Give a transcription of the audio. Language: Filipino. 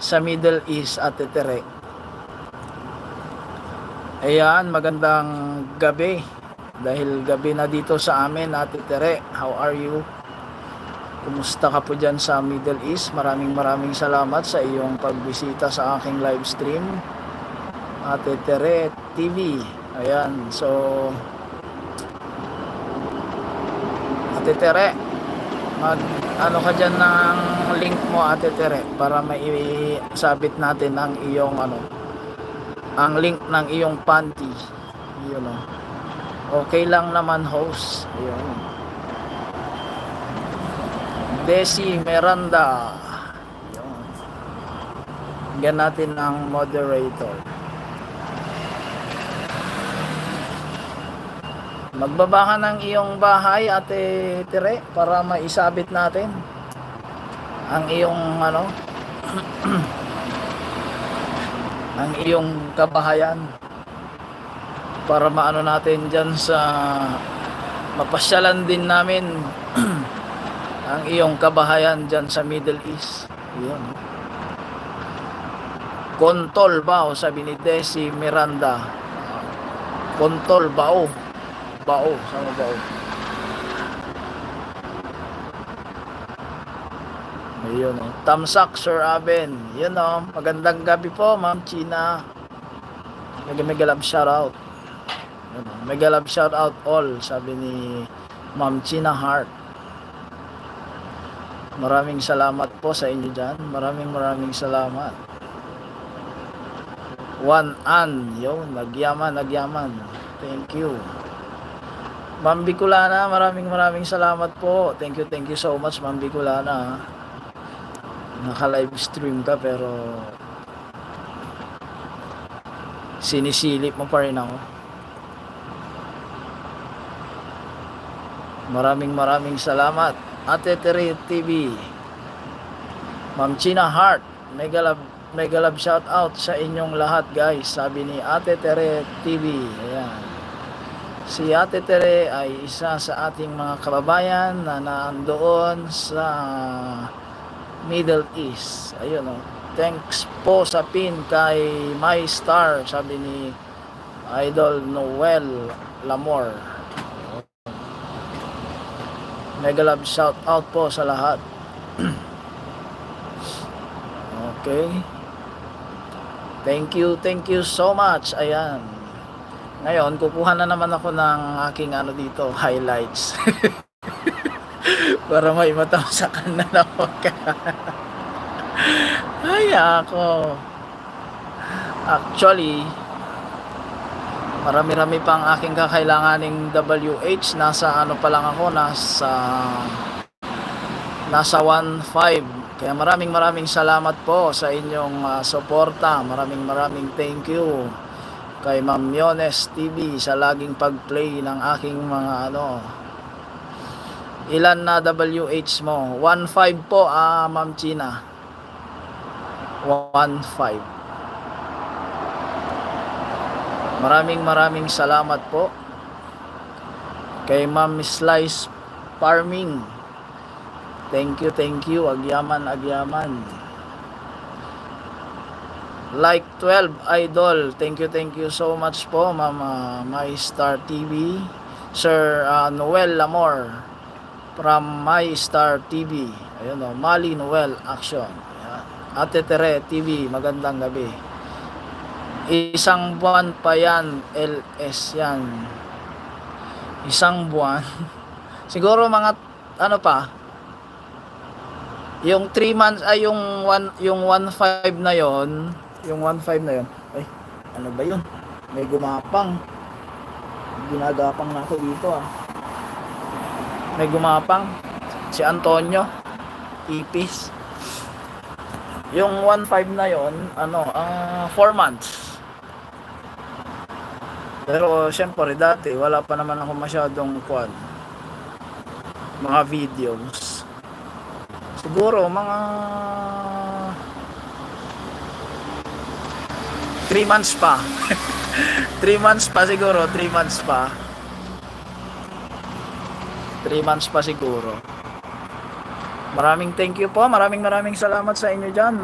sa Middle East, Ate Tere. Ayan, magandang gabi. Dahil gabi na dito sa amin, Ate Tere. How are you? Kumusta ka po dyan sa Middle East? Maraming salamat sa iyong pagbisita sa aking live stream, Ate Tere TV. Ayan, so Ate Tere, ano ka dyan ng link mo, Ate Tere, para maisabit natin ang iyong ang link ng iyong panty. Yun o. Okay lang naman, host. Ayun. Desi Miranda. Ayun. Bigyan natin ang moderator. Magbaba ka ng iyong bahay, Ate Tere, para maisabit natin ang iyong ang iyong kabahayan, para maano natin dyan sa mapasyalan din namin ang iyong kabahayan dyan sa Middle East. Yun. Kontol bao, sabi ni Desi Miranda. Kontol bao. Bao, sama bao. Ayun o. Tamsak, Sir Aben. Yun o. Magandang gabi po, Ma'am China. Mega love shoutout. Mega love shoutout all, sabi ni Ma'am China Heart. Maraming salamat po sa inyo dyan. Maraming salamat. One an. Yun, nagyaman. Thank you. Ma'am Bicolana, maraming salamat po. Thank you so much, Ma'am Bicolana. Naka-live stream ka pero sinisilip mo pa rin ako. Maraming salamat, Ate Tere TV. Ma'am China Heart, mega love shout out sa inyong lahat, guys, sabi ni Ate Tere TV. Ayan. Si Ate Tere ay isa sa ating mga kababayan na nandoon sa Middle East. Ayun o. Thanks po sa pin kay My Star, sabi ni Idol Noel Lamor. Mega love shout out po sa lahat. Okay. Thank you so much. Ayan. Ngayon, kukuha na naman ako ng aking dito, highlights. Para may matamasakan na naman ka. Ay, ako. Actually, marami pang aking kakailanganing WH. Nasa pa lang ako, nasa 1.5. Kaya maraming salamat po sa inyong suporta. Maraming thank you kay Ma'am Miones TV sa laging pag-play ng aking mga Ilan na WH mo? 1.5 po, Ma'am China. 1.5. Maraming salamat po kay Ma'am Slice Farming. Thank you. Agyaman. Like 12 Idol. Thank you so much po, Ma'am My Star TV. Sir Noel Lamor from My Star TV. Ayun o, Mali Noel Action. Ayan. Ate Tere TV, magandang gabi. Isang buwan pa yan, LS yan. Isang buwan. Siguro mga pa. Yung 3 months ay yung 1.5 na yon. Yung 1.5 na yon. Ay, ano ba yun? May gumapang. Ginagapang na ako dito May gumapang. Si Antonio. Ipis. Yung 1.5 na yon, 4 months. Pero syempre dati wala pa naman ako masyadong mga videos. Siguro mga 3 months pa. 3 months pa siguro, 3 months pa. 3 months pa siguro. Maraming thank you po. Maraming salamat sa inyo dyan.